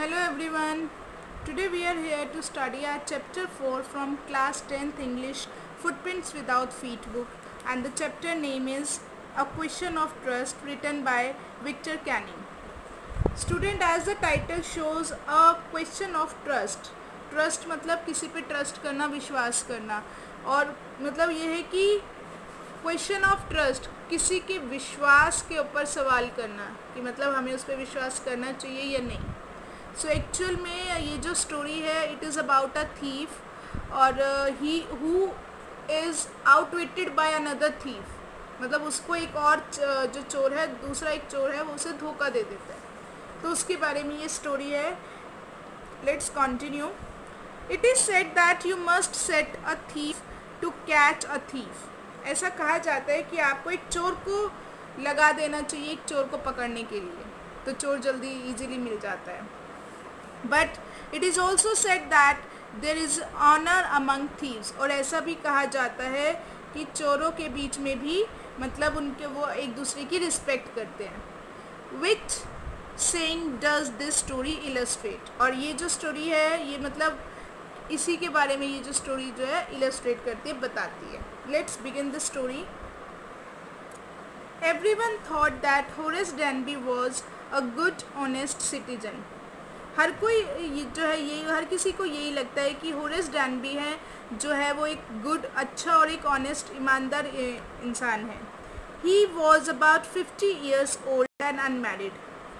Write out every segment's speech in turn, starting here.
Hello everyone. Today we are here to study our chapter 4 from class 10th English Footprints Without Feet book, and the chapter name is A Question of Trust, written by Victor Canning. Student, as the title shows, a question of trust. Trust मतलब किसी पे trust करना, विश्वास करना, और मतलब ये है कि क्वेश्चन ऑफ ट्रस्ट किसी के विश्वास के ऊपर सवाल करना कि मतलब हमें उस पर विश्वास करना चाहिए या नहीं. सो एक्चुअल में ये जो स्टोरी है it is about a thief और he who is outwitted by another thief. मतलब उसको एक और जो चोर है, दूसरा एक चोर है, वो उसे धोखा दे देता है. तो उसके बारे में ये स्टोरी है. Let's continue. It is said that you must set a thief to catch a thief. ऐसा कहा जाता है कि आपको एक चोर को लगा देना चाहिए एक चोर को पकड़ने के लिए, तो चोर जल्दी इजीली मिल जाता है. But it is also said that there is honour among thieves. और ऐसा भी कहा जाता है कि चोरों के बीच में भी मतलब उनके वो एक दूसरे की रिस्पेक्ट करते हैं. Which saying does this story illustrate. और ये जो स्टोरी है ये मतलब इसी के बारे में ये जो स्टोरी जो है इलस्ट्रेट करती है, बताती है. Let's begin the story. Everyone thought that Horace Danby was a good honest citizen. हर कोई जो है ये हर किसी को यही लगता है कि होरेस डैनबी है जो है वो एक गुड, अच्छा और एक ऑनेस्ट, ईमानदार इंसान है. He was about 50 years old and unmarried.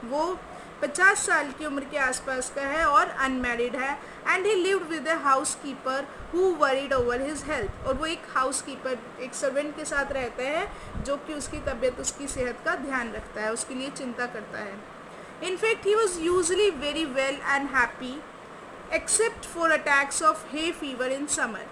वो 50 साल की उम्र के आसपास का है और अनमैरिड है. And he lived with a house keeper who worried over his health. और वो एक हाउस कीपर, एक सर्वेंट के साथ रहता है जो कि उसकी तबीयत, उसकी सेहत का ध्यान रखता है, उसके लिए चिंता करता है. In fact, he was usually very well and happy, except for attacks of hay fever in summer.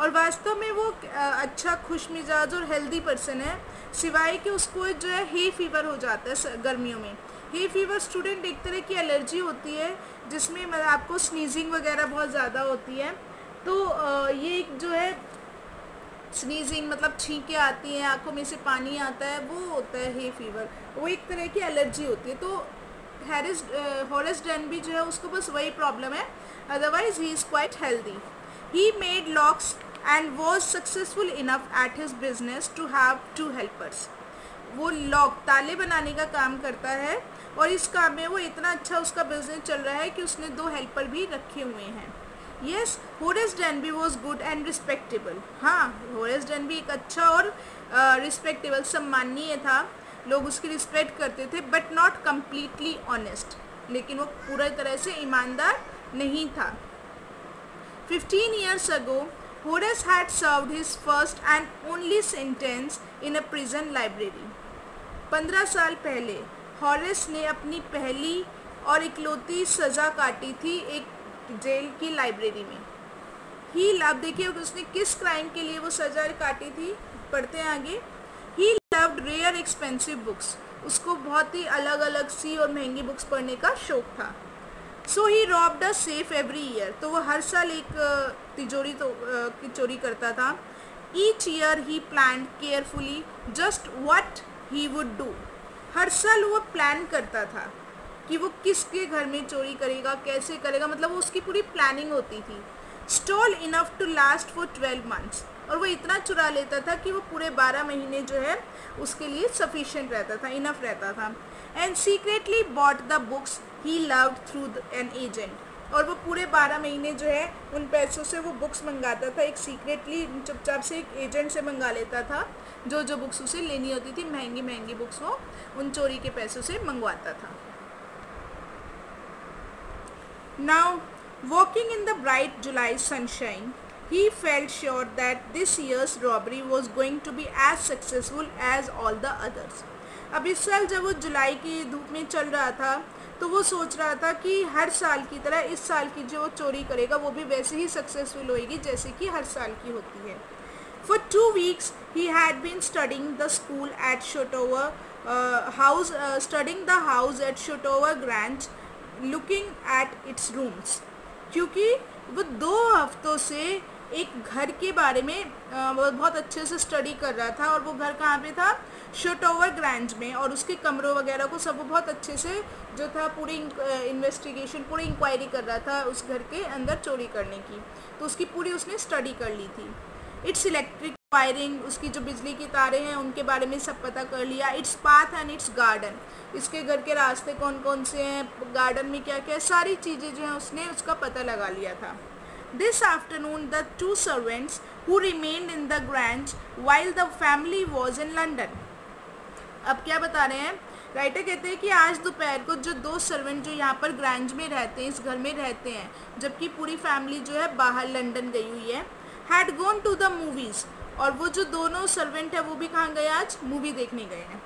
और वास्तव में वो अच्छा, खुश मिजाज और हेल्दी पर्सन है, सिवाय कि उसको जो है हे फीवर हो जाता है गर्मियों में. हे फीवर स्टूडेंट एक तरह की एलर्जी होती है जिसमें मतलब आपको स्नीजिंग वगैरह बहुत ज़्यादा होती है. तो ये एक जो है स्नीजिंग मतलब छींकें आती हैं, आंखों में से पानी आता है, वो होता है हे फीवर. वो एक तरह की एलर्जी होती है. तो होरेस डैनबी जो है उसको बस वही प्रॉब्लम है, otherwise he is quite healthy. He made locks and was successful enough at his business to have 2 helpers. वो लॉक, ताले बनाने का काम करता है और इस काम में वो इतना अच्छा उसका बिजनेस चल रहा है कि उसने 2 हेल्पर भी रखे हुए हैं. Yes, Horace Danby was good and respectable. हाँ, होरेस डैनबी एक अच्छा और रिस्पेक्टेबल, सम्माननीय था, लोग उसकी रिस्पेक्ट करते थे. बट नॉट कम्प्लीटली ऑनेस्ट, लेकिन वो पूरी तरह से ईमानदार नहीं था. 15 years ago, Horace had served his first and only sentence in a prison library. 15 साल पहले हॉरेस ने अपनी पहली और इकलौती सज़ा काटी थी एक जेल की लाइब्रेरी में. ही अब देखिए उसने किस क्राइम के लिए वो सज़ा काटी थी, पढ़ते हैं आगे. He loved rare expensive books. उसको बहुत ही अलग अलग सी और महंगी बुक्स पढ़ने का शौक था. So he robbed a safe every year. तो वो हर साल एक तिजोरी की चोरी करता था. Each year he plan carefully just what he would do. हर साल वो प्लान करता था कि वो किसके घर में चोरी करेगा, कैसे करेगा, मतलब वो उसकी पूरी प्लानिंग होती थी. Stole enough to last for 12 months. और वो इतना चुरा लेता था कि वो पूरे 12 महीने जो है उसके लिए सफिशिएंट रहता था, इनफ रहता था. And secretly bought the books he loved through an agent. और वो पूरे 12 महीने जो है उन पैसों से वो बुक्स मंगाता था, एक सीक्रेटली चुपचाप से एक एजेंट से मंगा लेता था. जो बुक्स उसे लेनी होती थी, महंगी महंगी बुक्स, वो उन चोरी के पैसों से मंगवाता था. Now walking in the bright July sunshine, he felt sure that this year's robbery was going to be as successful as all the others. अब इस साल जब वो जुलाई की धूप में चल रहा था तो वो सोच रहा था कि हर साल की तरह इस साल की जो चोरी करेगा वो भी वैसे ही सक्सेसफुल होएगी जैसे कि हर साल की होती है. For 2 weeks he had been studying the school at Shotover studying the house at Shotover Grange, looking at its rooms. क्योंकि वो 2 हफ्तों से एक घर के बारे में वो बहुत अच्छे से स्टडी कर रहा था, और वो घर कहाँ पे था, शोटोवर ग्रैंज में, और उसके कमरों वगैरह को सब वो बहुत अच्छे से जो था पूरी इन्वेस्टिगेशन, पूरी इंक्वायरी कर रहा था उस घर के अंदर चोरी करने की, तो उसकी पूरी उसने स्टडी कर ली थी। इट्स इलेक्ट्रिक वायरिंग, उसकी जो बिजली की तारें हैं उनके बारे में सब पता कर लिया। Its path and it's garden, इसके घर के रास्ते कौन कौन से हैं, गार्डन में क्या क्या, सारी चीज़ें जो हैं उसने उसका पता लगा लिया था। This afternoon the 2 servants who remained in the grange while the family was in London. अब क्या बता रहे हैं, राइटर कहते हैं कि आज दोपहर को जो 2 सर्वेंट जो यहाँ पर ग्रैंज में रहते हैं, इस घर में रहते हैं, जबकि पूरी फैमिली जो है बाहर लंदन गई हुई है, had gone to the movies, और वो जो दोनों सर्वेंट है वो भी कहाँ गए, आज मूवी देखने गए हैं।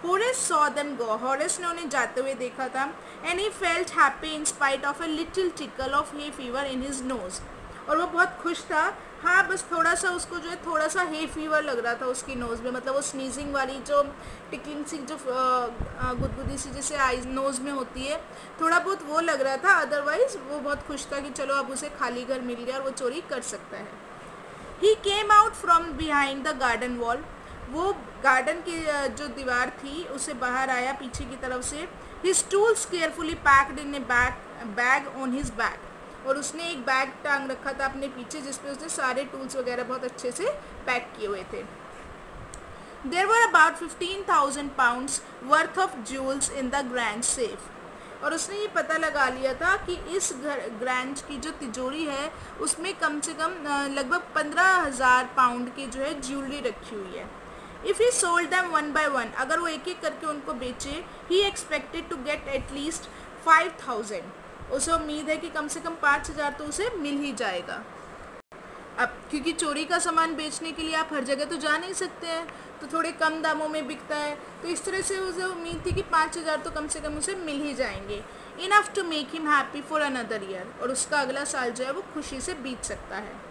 Horace saw them go, Horace ने उन्हें जाते हुए देखा था, and he felt happy in spite of a little tackle of hay fever in his nose, और वो बहुत खुश था, हाँ बस थोड़ा सा उसको जो है थोड़ा सा हे फीवर लग रहा था उसकी नोज़ में, मतलब वो स्नीजिंग वाली जो टिकलिंग सी जो गुदगुदी सी जैसे आईज नोज़ में होती है, थोड़ा बहुत वो लग रहा था, अदरवाइज़ वो बहुत खुश था कि चलो अब उसे खाली घर मिल गया और वो चोरी कर सकता है। He came out from behind the garden wall, वो गार्डन की जो दीवार थी उससे बाहर आया पीछे की तरफ से। His tools carefully packed in A bag on his back, और उसने एक बैग टांग रखा था अपने पीछे जिसपे उसने सारे टूल्स वगैरह बहुत अच्छे से पैक किए हुए थे। There were about 15,000 pounds worth of jewels in the grand safe, और उसने ये पता लगा लिया था कि इस ग्रैंज की जो तिजोरी है उसमें कम से कम लगभग 15,000 पाउंड की जो है ज्वेलरी रखी हुई है। If he sold them one by one, अगर वो एक एक करके उनको बेचे, ही एक्सपेक्टेड टू गेट एटलीस्ट 5,000, उसे उम्मीद है कि कम से कम 5,000 तो उसे मिल ही जाएगा। अब क्योंकि चोरी का सामान बेचने के लिए आप हर जगह तो जा नहीं सकते हैं, तो थोड़े कम दामों में बिकता है, तो इस तरह से उसे उम्मीद थी कि 5,000 तो कम से कम उसे मिल ही जाएंगे, enough to make him happy for another year, और उसका अगला साल जो है वो खुशी से बीत सकता है।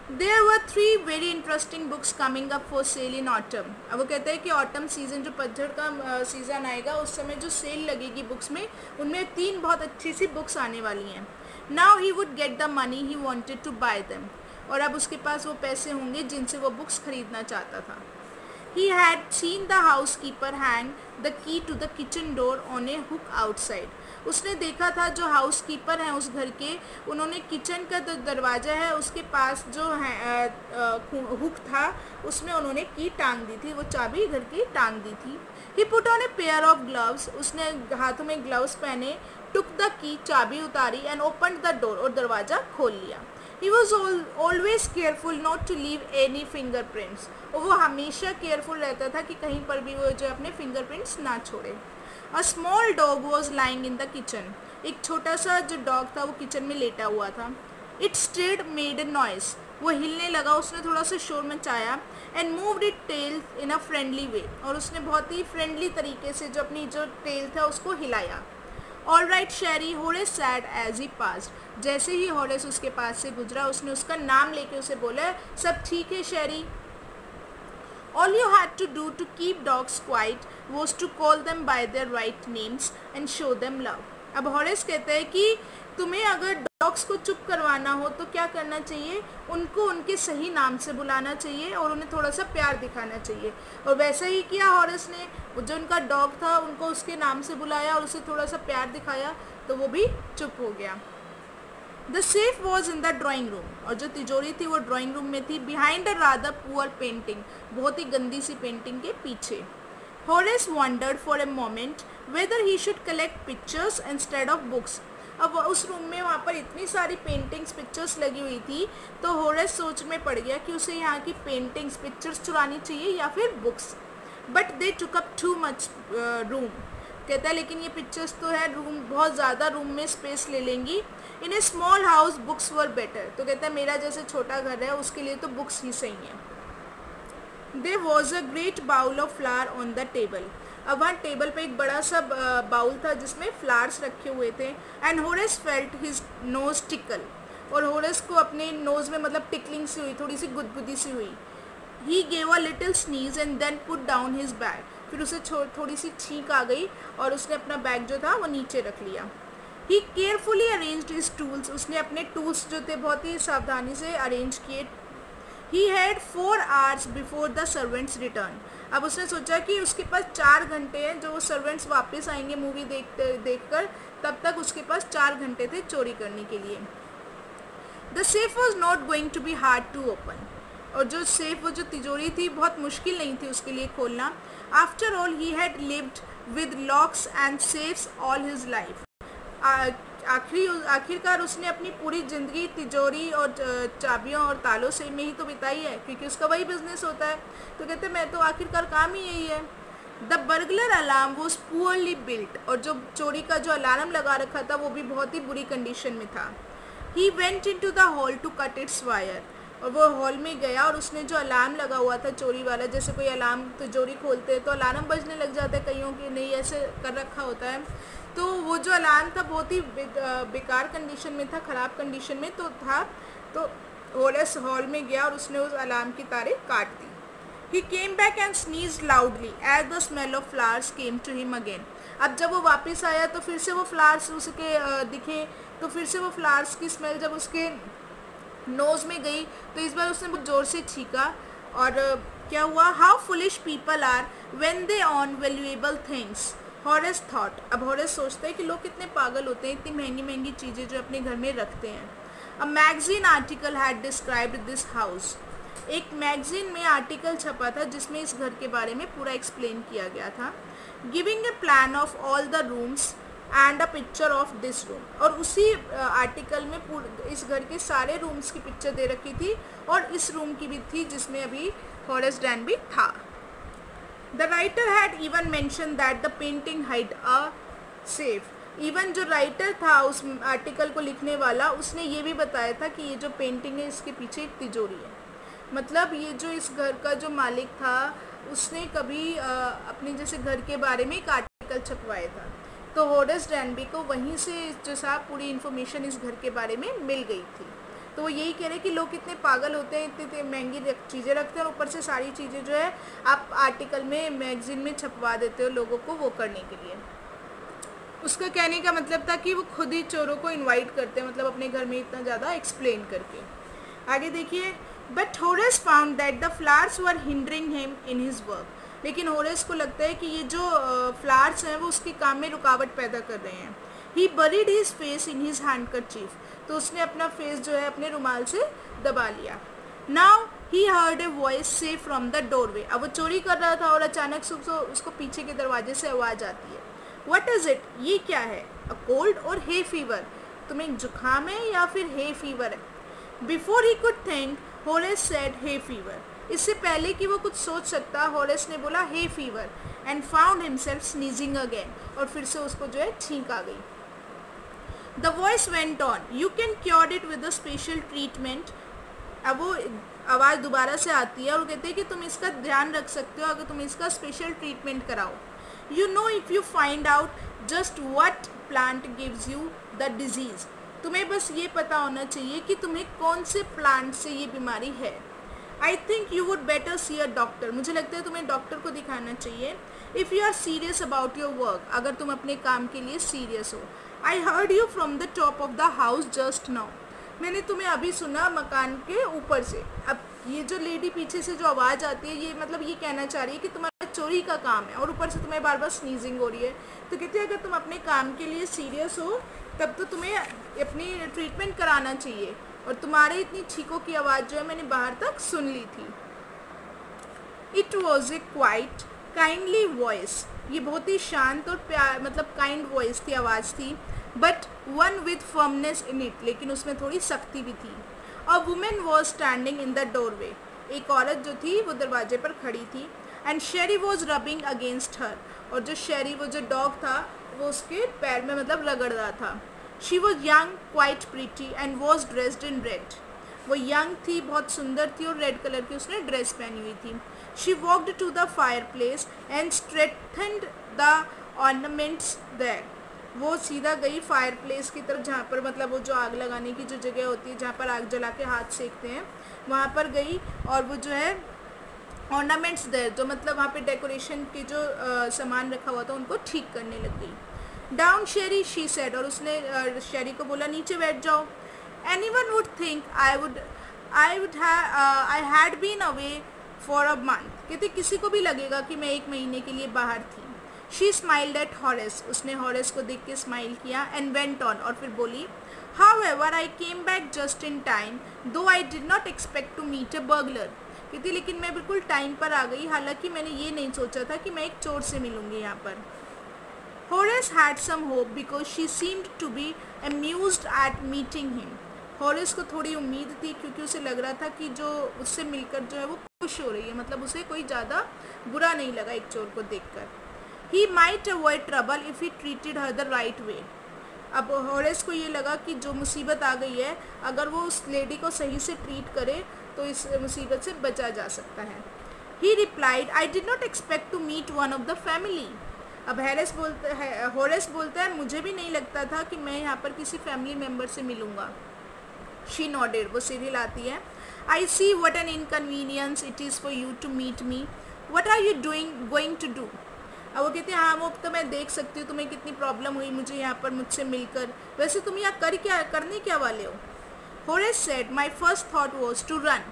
There were 3 very interesting books coming up for sale in autumn. अब वो कहते हैं कि ऑटम सीज़न जो पतझड़ का सीज़न आएगा उस समय जो सेल लगेगी बुक्स में, उनमें 3 बहुत अच्छी सी बुक्स आने वाली हैं। Now he would get the money he wanted to buy them, और अब उसके पास वो पैसे होंगे जिनसे वो बुक्स खरीदना चाहता था। He had seen the housekeeper hang the key to the kitchen door on a hook outside. उसने देखा था जो हाउसकीपर हैं उस घर के, उन्होंने किचन का जो दरवाज़ा है उसके पास जो है हुक था उसमें उन्होंने की टांग दी थी, वो चाबी घर की टांग दी थी। He put on a pair of gloves, उसने हाथों में ग्लव्स पहने, took the key, चाबी उतारी, and opened the door, और दरवाज़ा खोल लिया। He was always careful not to leave any fingerprints, और वो हमेशा केयरफुल रहता था कि कहीं पर भी वो जो अपने फिंगरप्रिंट्स ना छोड़े। A small dog was lying in the kitchen, एक छोटा सा जो डॉग था वो किचन में लेटा हुआ था। It stirred, made a noise, वो हिलने लगा, उसने थोड़ा सा शोर मचाया, and moved its tail in a friendly way, और उसने बहुत ही फ्रेंडली तरीके से जो अपनी जो टेल था उसको हिलाया। All right Sherry, Horace said as he passed, जैसे ही होरेस उसके पास से गुजरा उसने उसका नाम लेके उसे बोला, सब ठीक है Sherry. All you had to do to keep dogs quiet was to call them by their right names and show them love. अब होरेस कहते हैं कि तुम्हें अगर डॉग्स को चुप करवाना हो तो क्या करना चाहिए, उनको उनके सही नाम से बुलाना चाहिए और उन्हें थोड़ा सा प्यार दिखाना चाहिए, और वैसा ही किया होरेस ने, जो उनका डॉग था उनको उसके नाम से बुलाया और उसे थोड़ा सा प्यार दिखाया तो वो भी चुप हो गया। The safe was in the drawing room, और जो तिजोरी थी वो ड्राइंग रूम में थी, behind a rather poor painting, बहुत ही गंदी सी पेंटिंग के पीछे। Horace wondered for a moment whether he should collect pictures instead of books. अब उस रूम में वहाँ पर इतनी सारी पेंटिंग्स पिक्चर्स लगी हुई थी, तो होरेस सोच में पड़ गया कि उसे यहाँ की पेंटिंग्स पिक्चर्स चुरानी चाहिए या फिर books. But they took up too much room, कहता है लेकिन ये पिक्चर्स तो है, रूम बहुत ज़्यादा रूम में स्पेस ले लेंगी। In a small house books were better, तो कहता है मेरा जैसे छोटा घर है उसके लिए तो बुक्स ही सही हैं। There was a great bowl of flower on the table, अब वहाँ टेबल पे एक बड़ा सा बाउल था जिसमें फ्लावर्स रखे हुए थे। And Horace felt his nose tackle, और होरेस को अपने नोज़ में मतलब टिकलिंग सी हुई, थोड़ी सी गुदगुदी सी हुई। He gave a little sneeze and then put down his bag, फिर उसे थोड़ी सी छींक आ गई और उसने अपना बैग जो था वो नीचे रख लिया। ही केयरफुली अरेंज्ड हिज टूल्स, उसने अपने टूल्स जो थे बहुत ही सावधानी से अरेंज किए। He had 4 hours before the servants return, अब उसने सोचा कि उसके पास 4 घंटे हैं, जो सर्वेंट्स वापस आएंगे मूवी देखकर, तब तक उसके पास 4 घंटे थे चोरी करने के लिए। The safe was not going to be hard to open, और जो सेफ, वो जो तिजोरी थी बहुत मुश्किल नहीं थी उसके लिए खोलना। After all he had lived with locks and safes all his life, आखिरकार उसने अपनी पूरी ज़िंदगी तिजोरी और चाबियों और तालों से में ही तो बिताई है, क्योंकि उसका वही बिजनेस होता है। तो कहते मैं तो आखिरकार काम ही यही है। The burglar alarm was poorly built, और जो चोरी का जो अलार्म लगा रखा था वो भी बहुत ही बुरी कंडीशन में था। He went in to the hall to cut its wire, और वो हॉल में गया और उसने जो अलार्म लगा हुआ था चोरी वाला, जैसे कोई अलार्म तिजोरी खोलते हैं तो अलार्म बजने लग जाता है, कईयों की नहीं ऐसे कर रखा होता है, तो वो जो अलार्म था बहुत ही बेकार कंडीशन में था, ख़राब कंडीशन में तो था। तो होरेस हॉल में गया और उसने उस अलार्म की तारें काट दी। He came back and sneezed loudly as the smell of flowers came to him again, अब जब वो वापस आया तो फिर से वो फ्लावर्स उसके दिखे, तो फिर से वो फ्लावर्स की स्मेल जब उसके नोज़ में गई तो इस बार उसने बहुत ज़ोर से छींका। और क्या हुआ, how foolish people are when they own valuable things, Horace thought, अब हॉरेस सोचते हैं कि लोग कितने पागल होते हैं, इतनी महंगी महंगी चीज़ें जो अपने घर में रखते हैं। A magazine article had described this house, एक मैगजीन में आर्टिकल छपा था जिसमें इस घर के बारे में पूरा एक्सप्लेन किया गया था। Giving a plan of all the rooms and a picture of this room, और उसी आर्टिकल में इस घर के सारे रूम्स की पिक्चर दे रखी थी और इस रूम की भी थी जिसमें अभी होरेस डैनबी था। The writer had even mention that the painting hide a safe, even जो राइटर था उस आर्टिकल को लिखने वाला, उसने ये भी बताया था कि ये जो पेंटिंग है इसके पीछे एक तिजोरी है। मतलब ये जो इस घर का जो मालिक था उसने कभी अपने जैसे घर के बारे में एक आर्टिकल छपवाया था, तो होरेस डैनबी को वहीं से जो सा पूरी इन्फॉर्मेशन इस घर के बारे में मिल गई थी। तो वो यही कह रहे कि लोग कितने पागल होते हैं, इतनी महंगी चीज़ें रखते हैं और ऊपर से सारी चीज़ें जो है आप आर्टिकल में मैगजीन में छपवा देते हो लोगों को वो करने के लिए। उसका कहने का मतलब था कि वो खुद ही चोरों को इनवाइट करते हैं, मतलब अपने घर में इतना ज़्यादा एक्सप्लेन करके। आगे देखिए, but Horace found that the flowers were hindering him in his work, लेकिन होरेस को लगता है कि ये जो फ्लावर्स हैं वो उसके काम में रुकावट पैदा कर रहे हैं। He buried his face in his handkerchief, तो उसने अपना फेस जो है अपने रुमाल से दबा लिया। Now he heard a voice से फ्रॉम द डोरवे, अब वो चोरी कर रहा था और अचानक से उसको पीछे के दरवाजे से आवाज़ आती है। व्हाट इज़ इट, ये क्या है? अ कोल्ड और हे फीवर, तुम्हें जुकाम है या फिर हे फीवर है? Before he could think Horace said hay fever, इससे पहले कि वो कुछ सोच सकता होरेस ने बोला hay fever and found himself sneezing again, और फिर से उसको जो है छींक आ गई। The voice went on, you can cure it with a special treatment, अब वो आवाज़ दोबारा से आती है और वो कहते हैं कि तुम इसका ध्यान रख सकते हो अगर तुम इसका स्पेशल ट्रीटमेंट कराओ। You know if you find out just what plant gives you the disease, तुम्हें बस ये पता होना चाहिए कि तुम्हें कौन से प्लांट से ये बीमारी है। I think you would better see a doctor, मुझे लगता है तुम्हें डॉक्टर को दिखाना चाहिए। If you are serious about your work, अगर तुम अपने काम के लिए सीरियस हो। I heard you from the top of the house just now, मैंने तुम्हें अभी सुना मकान के ऊपर से। अब ये जो लेडी पीछे से जो आवाज़ आती है ये मतलब ये कहना चाह रही है कि तुम्हारा चोरी का काम है और ऊपर से तुम्हें बार बार स्नीजिंग हो रही है। तो कहते हैं अगर तुम अपने काम के लिए सीरियस हो तब तो तुम्हें अपनी ट्रीटमेंट कराना चाहिए, और तुम्हारे इतनी छींकों की आवाज़ जो है मैंने बाहर तक सुन ली थी। It was a quite kindly voice, ये बहुत ही शांत और प्यार मतलब काइंड वॉइस थी, आवाज़ थी, but one with firmness in it, लेकिन उसमें थोड़ी सख्ती भी थी। A women was standing in the doorway, एक औरत जो थी वो दरवाजे पर खड़ी थी। And Sheri was rubbing against her, और जो शेरी वो जो डॉग था वो उसके पैर में मतलब रगड़ रहा था। She was young quite pretty and was dressed in red, वो यंग थी बहुत सुंदर थी और रेड कलर की उसने ड्रेस पहनी हुई थी। She walked to the fireplace and straightened the ornaments there, वो सीधा गई फायर प्लेस की तरफ जहाँ पर मतलब वो जो आग लगाने की जो जगह होती है जहाँ पर आग जला के हाथ सेकते हैं वहाँ पर गई, और वो जो है ऑर्नामेंट्स देयर जो मतलब वहाँ पे डेकोरेशन के जो सामान रखा हुआ था उनको ठीक करने लग गई। डाउन शेरी, शी सेड, और उसने शेरी को बोला नीचे बैठ जाओ. Anyone would think I had been away for a month. कहते किसी को भी लगेगा कि मैं 1 महीने के लिए बाहर थी. शी स्माइल्ड एट हॉरेस, उसने हॉरेस को देख के स्माइल किया. एंड वेंट ऑन, और फिर बोली, however I came back just in time though I did not expect to meet a burglar. कहती लेकिन मैं बिल्कुल टाइम पर आ गई, हालांकि मैंने ये नहीं सोचा था कि मैं एक चोर से मिलूंगी यहाँ पर. Horace had some hope because she seemed to be amused at meeting him. Horace को थोड़ी उम्मीद थी क्योंकि उसे लग रहा था कि जो उससे मिलकर जो है वो खुश हो रही है, मतलब उसे कोई ज़्यादा बुरा नहीं लगा एक चोर को देखकर. He might avoid trouble if he treated her the right way. अब हॉरेस को ये लगा कि जो मुसीबत आ गई है, अगर वो उस लेडी को सही से ट्रीट करे तो इस मुसीबत से बचा जा सकता है. He replied, I did not expect to meet one of the family. अब हॉरेस बोलता है मुझे भी नहीं लगता था कि मैं यहाँ पर किसी फैमिली मेम्बर से मिलूँगा. शी नॉडेड, वो सिर हिलाती है. I see what an inconvenience it is for you to meet me. What are you going to do. अब वो कहते हैं हाँ वो तो मैं देख सकती हूँ तुम्हें कितनी प्रॉब्लम हुई मुझे यहाँ पर मुझसे मिलकर, वैसे तुम यहाँ करने क्या वाले हो. Horace said, my first thought was to run.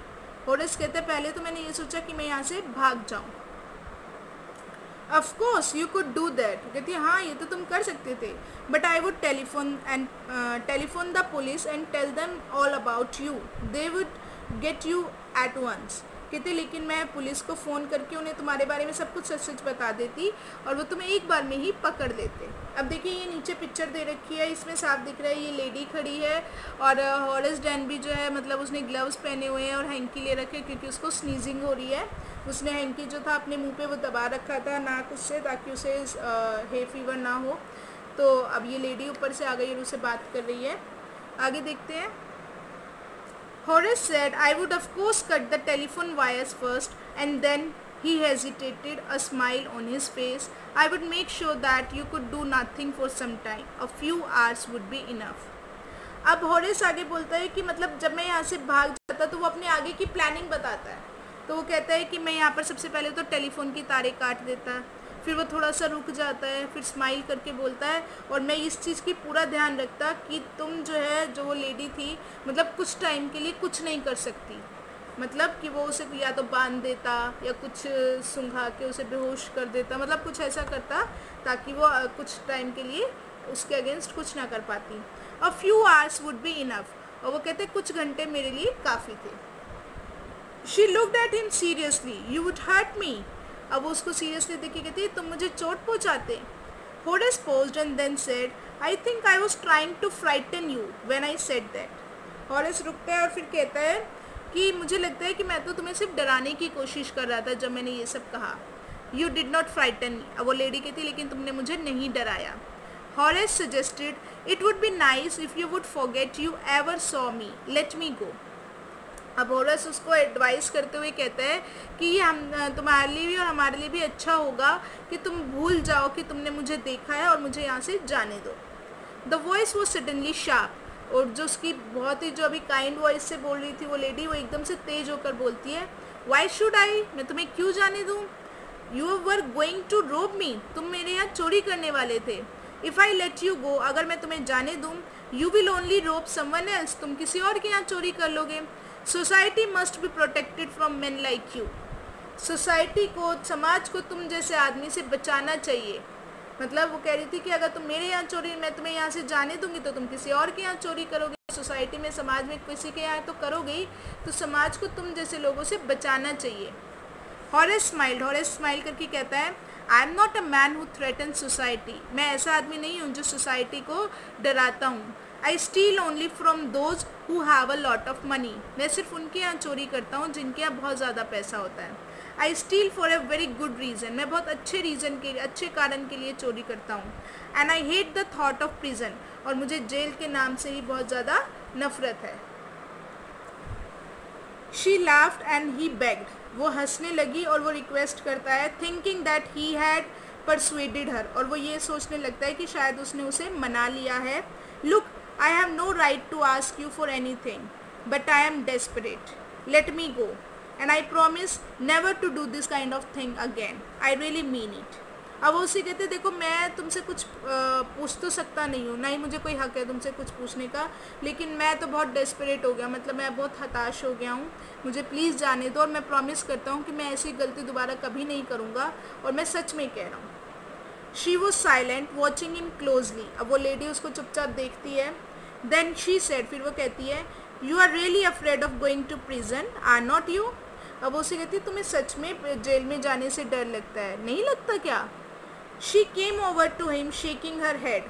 Horace कहते हैं पहले तो मैंने ये सोचा कि मैं यहाँ से भाग जाऊँ. Of course you could do that. कहती है हाँ ये तो तुम कर सकते थे. But I would telephone the police and tell them all about you. They would get you at once. कहते लेकिन मैं पुलिस को फ़ोन करके उन्हें तुम्हारे बारे में सब कुछ सच सच बता देती और वो तुम्हें एक बार में ही पकड़ लेते. अब देखिए ये नीचे पिक्चर दे रखी है, इसमें साफ दिख रहा है ये लेडी खड़ी है और हॉरेस डैनबी जो है मतलब उसने ग्लव्स पहने हुए हैं और हैंकी ले रखे क्योंकि उसको स्नीजिंग हो रही है. उसने हैंकी जो था अपने मुंह पे वो दबा रखा था नाक उससे ताकि उसे हे फीवर ना हो. तो अब ये लेडी ऊपर से आ गई और उसे बात कर रही है. आगे देखते हैं. Horace said, I would of course cut the telephone wires first, and then he hesitated, a smile on his face. I would make sure that you could do nothing for some time. A few hours would be enough. अब Horace आगे बोलता है कि मतलब जब मैं यहाँ से भाग जाता तो वो अपने आगे की प्लानिंग बताता है. तो वो कहता है कि मैं यहाँ पर सबसे पहले तो टेलीफोन की तारें काट देता, फिर वो थोड़ा सा रुक जाता है, फिर स्माइल करके बोलता है और मैं इस चीज़ की पूरा ध्यान रखता कि तुम जो है जो वो लेडी थी मतलब कुछ टाइम के लिए कुछ नहीं कर सकती. मतलब कि वो उसे या तो बांध देता या कुछ सूंघा के उसे बेहोश कर देता, मतलब कुछ ऐसा करता ताकि वो कुछ टाइम के लिए उसके अगेंस्ट कुछ ना कर पाती. A few hours would be enough. और वो कहते कुछ घंटे मेरे लिए काफ़ी थे. She looked at him seriously, you would hurt me. अब वो उसको सीरियसली देखी कहती तुम मुझे चोट पहुँचाते. Horace paused and then said, I think I was trying to frighten you when I said that. Horace रुकता है और फिर कहता है कि मुझे लगता है कि मैं तो तुम्हें सिर्फ डराने की कोशिश कर रहा था जब मैंने ये सब कहा. You did not frighten me. अब वो लेडी कहती लेकिन तुमने मुझे नहीं डराया. Horace suggested, it would be nice if you would forget you ever saw me. Let me go. अब हॉरेस उसको एडवाइस करते हुए कहता है कि ये हम तुम्हारे लिए भी और हमारे लिए भी अच्छा होगा कि तुम भूल जाओ कि तुमने मुझे देखा है और मुझे यहाँ से जाने दो. The voice was suddenly sharp. और जो उसकी बहुत ही जो अभी काइंड वॉइस से बोल रही थी वो लेडी वो एकदम से तेज होकर बोलती है, वाई शुड आई, मैं तुम्हें क्यों जाने दूँ. यू वर गोइंग टू रोब मी, तुम मेरे यहाँ चोरी करने वाले थे. If I let you go, अगर मैं तुम्हें जाने दूँ, यू विल ओनली रोब समवन एल्स, तुम किसी और के यहाँ चोरी कर लोगे. Society must be protected from main like you. Society को, समाज को तुम जैसे आदमी से बचाना चाहिए. मतलब वो कह रही थी कि अगर तुम मेरे यहाँ चोरी, मैं तुम्हें यहाँ से जाने दूंगी तो तुम किसी और के यहाँ चोरी करोगे. सोसाइटी में, समाज में किसी के यहाँ तो करोगे ही, तो समाज को तुम जैसे लोगों से बचाना चाहिए. हॉरेस स्माइल करके कहता है, I am not a man who threaten society. मैं ऐसा आदमी नहीं हूँ जो सोसाइटी को डराता हूँ. I steal only from those who have a lot of money. मैं सिर्फ उनके यहाँ चोरी करता हूँ जिनके यहाँ बहुत ज़्यादा पैसा होता है. I steal for a very good reason. मैं बहुत अच्छे रीज़न के लिए, अच्छे कारण के लिए चोरी करता हूँ. And I hate the thought of prison. और मुझे जेल के नाम से ही बहुत ज़्यादा नफरत है. She laughed and he begged. वो हंसने लगी और वो रिक्वेस्ट करता है, thinking that he had persuaded her. और वो ये सोचने लगता है कि शायद उसने उसे मना लिया है. Look, I have no right to ask you for anything, but I am desperate. Let me go, and I promise never to do this kind of thing again. I really mean it. अब वो उसे कहते देखो मैं तुमसे कुछ पूछ तो सकता नहीं हूँ, ना ही मुझे कोई हक है तुमसे कुछ पूछने का, लेकिन मैं तो बहुत डेस्परेट हो गया, मतलब मैं बहुत हताश हो गया हूँ, मुझे प्लीज़ जाने दो और मैं प्रॉमिस करता हूँ कि मैं ऐसी गलती दोबारा कभी नहीं करूँगा और मैं सच में कह रहा हूँ। She was silent watching him closely. अब वो लेडी उसको चुपचाप देखती है। देन शी सेड, फिर वो कहती है, you are really afraid of going to prison are not you. अब वो उसे कहती है तुम्हें सच में जेल में जाने से डर लगता है, नहीं लगता क्या? She came over to him shaking her head,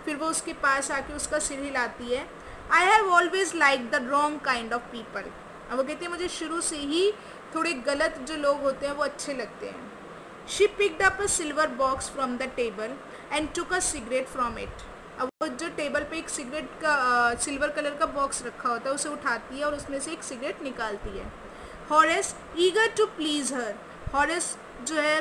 फिर वो उसके पास आके उसका सिर हिलाती है। I have always like the wrong kind of people. अब वो कहती है मुझे शुरू से ही थोड़े गलत जो लोग होते हैं वो अच्छे लगते हैं। She picked up a silver box from the table and took a cigarette from it. अब वो जो टेबल पे एक सिगरेट का सिल्वर कलर का बॉक्स रखा होता है उसे उठाती है और उसमें से एक सिगरेट निकालती है। Horace eager to please her, Horace जो है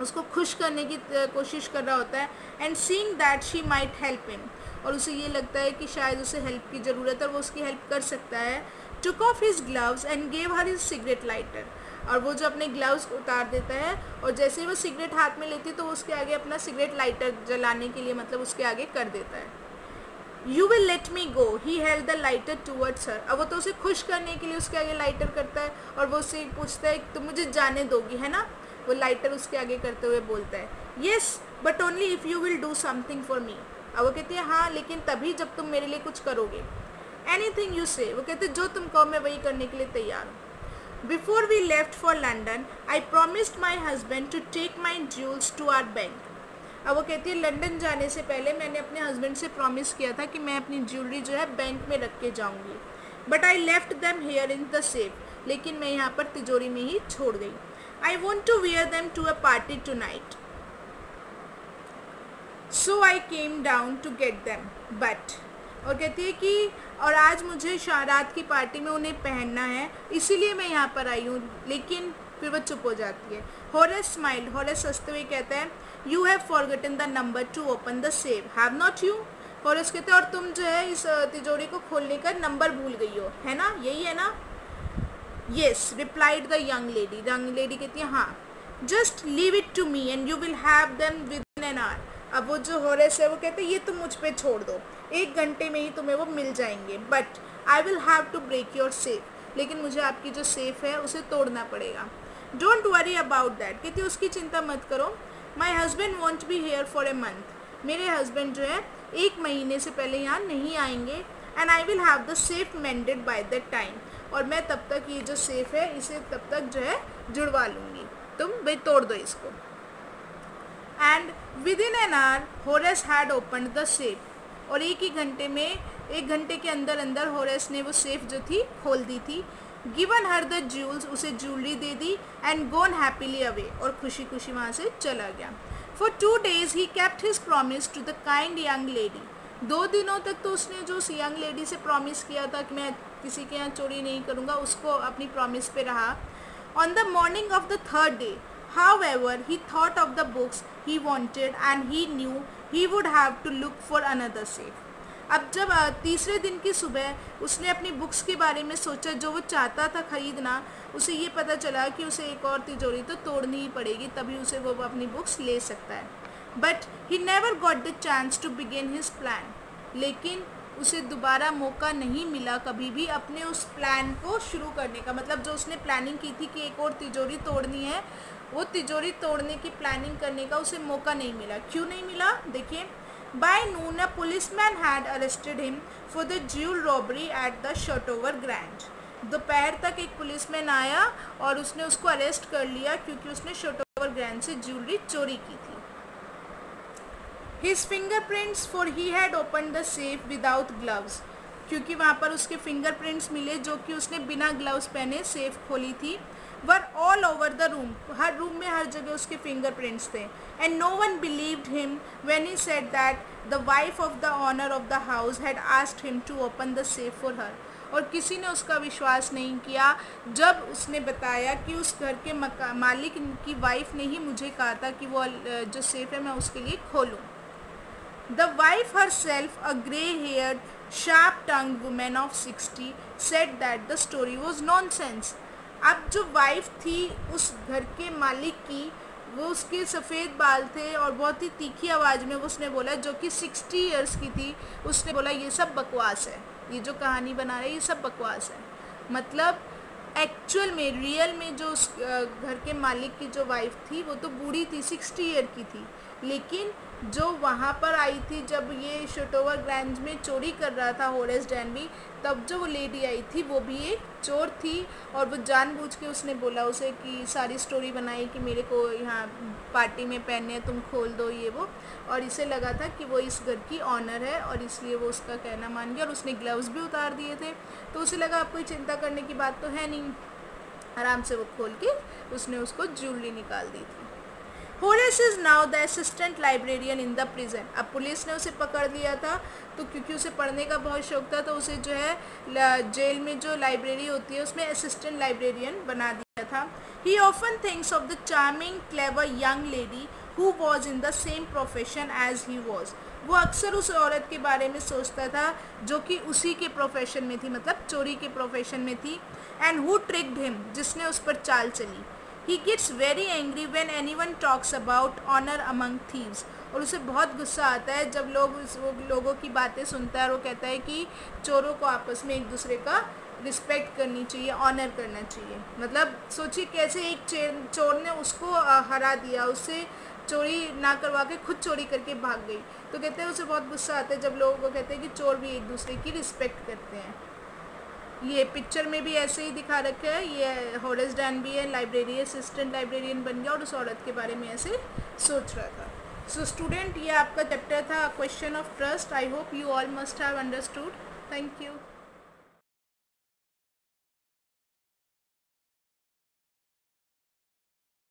उसको खुश करने की कोशिश कर रहा होता है। And seeing that she might help him, और उसे ये लगता है कि शायद उसे हेल्प की ज़रूरत है और वो उसकी हेल्प कर सकता है। Took off his gloves and gave her his cigarette lighter, और वो जो अपने ग्लव्स उतार देता है और जैसे ही वो सिगरेट हाथ में लेती है तो वो उसके आगे अपना सिगरेट लाइटर जलाने के लिए मतलब उसके आगे कर देता है। You will let me go, he held the lighter towards her. अब वो तो उसे खुश करने के लिए उसके आगे लाइटर करता है और वो उससे पूछता है तुम मुझे जाने दोगी, है ना? वो लाइटर उसके आगे करते हुए बोलता है, yes but only if you will do something for me. अब वो कहती है हाँ लेकिन तभी जब तुम मेरे लिए कुछ करोगे। एनीथिंग यू से, वो कहते जो तुम कहो मैं वही करने के लिए तैयार हूँ। Before we left for London I promised my husband to take my jewels to our bank. अब वो कहती है लंदन जाने से पहले मैंने अपने हस्बैंड से प्रॉमिस किया था कि मैं अपनी ज्वेलरी जो है बैंक में रख के जाऊँगी, but I left them here in the safe, लेकिन मैं यहाँ पर तिजोरी में ही छोड़ गई। I want to wear them to a party tonight, so I came down to get them but, और कहती है कि और आज मुझे रात की पार्टी में उन्हें पहनना है इसीलिए मैं यहाँ पर आई हूँ, लेकिन फिर वह चुप हो जाती है। हॉरेस स्माइल्ड, हॉरेस हंसते हुए कहता है, you have forgotten the number two open the safe, have not you. Horace कहते हैं और तुम जो है इस तिजोरी को खोलने का नंबर भूल गई हो, है ना? यही है ना? Yes replied the young lady. Young lady कहती है हाँ, just leave it to me and you will have them within an hour. अब वो जो हॉरेस है वो कहते हैं ये तुम मुझ पे छोड़ दो, 1 घंटे में ही तुम्हें वो मिल जाएंगे, but I will have to break your safe, लेकिन मुझे आपकी जो सेफ है उसे तोड़ना पड़ेगा। डोंट वरी अबाउट दैट, कहती है उसकी चिंता मत करो। My husband want be here for a month, मेरे हस्बैंड जो है 1 महीने से पहले यहाँ नहीं आएंगे। And I will have the safe मेंडेड by that time, और मैं तब तक ये जो सेफ है इसे तब तक जो है जुड़वा लूँगी, तुम भाई तोड़ दो इसको। And with in an our Horace had opened the safe, और 1 घंटे के अंदर अंदर हॉरेस ने वो सेफ जो थी खोल दी थी। गिवन हर द ज्यूल्स, उसे ज्वेलरी दे दी। एंड गोन हैप्पीली अवे, और खुशी खुशी वहाँ से चला गया। For 2 days he kept his promise to the kind young lady, 2 दिनों तक तो उसने जो उस यंग लेडी से प्रॉमिस किया था कि मैं किसी के यहाँ चोरी नहीं करूँगा, उसको अपनी प्रॉमिस पे रहा। On the morning of the 3rd day however he thought of the books he wanted and he knew he would have to look for another safe। अब जब तीसरे दिन की सुबह उसने अपनी बुक्स के बारे में सोचा जो वो चाहता था ख़रीदना, उसे ये पता चला कि उसे एक और तिजोरी तो तोड़नी ही पड़ेगी, तभी उसे वो अपनी बुक्स ले सकता है। But he never got the chance to begin his plan, लेकिन उसे दोबारा मौका नहीं मिला कभी भी अपने उस प्लान को शुरू करने का। मतलब जो उसने प्लानिंग की थी कि एक और तिजोरी तोड़नी है, वो तिजोरी तोड़ने की प्लानिंग करने का उसे मौका नहीं मिला। क्यों नहीं मिला? देखिए, by noon a policeman had arrested him for the jewel robbery at the Shotover Grand. दोपहर तक एक पुलिसमैन आया और उसने उसको अरेस्ट कर लिया क्योंकि उसने शॉटओवर ग्रैंड से ज्वेलरी चोरी की थी। His fingerprints, for he had open the safe without gloves, क्योंकि वहाँ पर उसके फिंगरप्रिंट्स मिले जो कि उसने बिना ग्लव्स पहने सेफ खोली थी। Were all over the room, हर रूम में हर जगह उसके फिंगरप्रिंट्स थे। And no one believed him when he said that the wife of the owner of the house had asked him to open the safe for her, और किसी ने उसका विश्वास नहीं किया जब उसने बताया कि उस घर के मालिक की वाइफ ने ही मुझे कहा था कि वो जो सेफ है मैं उसके लिए खोलूँ। The wife herself, a grey-haired, sharp-tongued woman of 60, said that the story was nonsense। अब जो वाइफ थी उस घर के मालिक की, वो उसके सफ़ेद बाल थे और बहुत ही तीखी आवाज़ में उसने बोला, जो कि 60 इयर्स की थी, उसने बोला ये सब बकवास है, ये जो कहानी बना रहे ये सब बकवास है। मतलब एक्चुअल में रियल में जो उस घर के मालिक की जो वाइफ थी वो तो बूढ़ी थी, 60 ईयर की थी, लेकिन जो वहाँ पर आई थी जब ये शोटोवर ग्रैंज में चोरी कर रहा था होरेस डैनबी, तब जो वो लेडी आई थी वो भी एक चोर थी और वो जानबूझ के उसने बोला उसे कि सारी स्टोरी बनाई कि मेरे को यहाँ पार्टी में पहनने तुम खोल दो ये वो, और इसे लगा था कि वो इस घर की ऑनर है और इसलिए वो उसका कहना मान गया और उसने ग्लव्स भी उतार दिए थे। तो उसे लगा अब कोई चिंता करने की बात तो है नहीं, आराम से वो खोल के उसने उसको ज्वेलरी निकाल दी थी। Horace is now the assistant librarian in the prison. अब पुलिस ने उसे पकड़ लिया था, तो क्योंकि उसे पढ़ने का बहुत शौक था तो उसे जो है जेल में जो लाइब्रेरी होती है उसमें असिस्टेंट लाइब्रेरियन बना दिया था। He often thinks of the charming clever young lady who was in the same profession as he was. वो अक्सर उस औरत के बारे में सोचता था जो कि उसी के प्रोफेशन में थी, मतलब चोरी के प्रोफेशन में थी। एंड हु ट्रिक्ड हिम, जिसने उस पर चाल चली। He gets very angry when anyone talks about honor among thieves। और उसे बहुत गुस्सा आता है जब लोगों की बातें सुनता है और वो कहता है कि चोरों को आपस में एक दूसरे का रिस्पेक्ट करनी चाहिए, ऑनर करना चाहिए। मतलब सोचिए कैसे एक चोर ने उसको हरा दिया, उससे चोरी ना करवा के खुद चोरी करके भाग गई। तो कहते हैं उसे बहुत गुस्सा आता है जब लोग वो कहते हैं कि चोर भी एक दूसरे की रिस्पेक्ट करते हैं। ये पिक्चर में भी ऐसे ही दिखा रखा है, ये होरेस डैनबी है, लाइब्रेरी असिस्टेंट लाइब्रेरियन बन गया और उस औरत के बारे में ऐसे सोच रहा था। सो स्टूडेंट, ये आपका चैप्टर था question of trust. I hope you all must have understood. Thank you.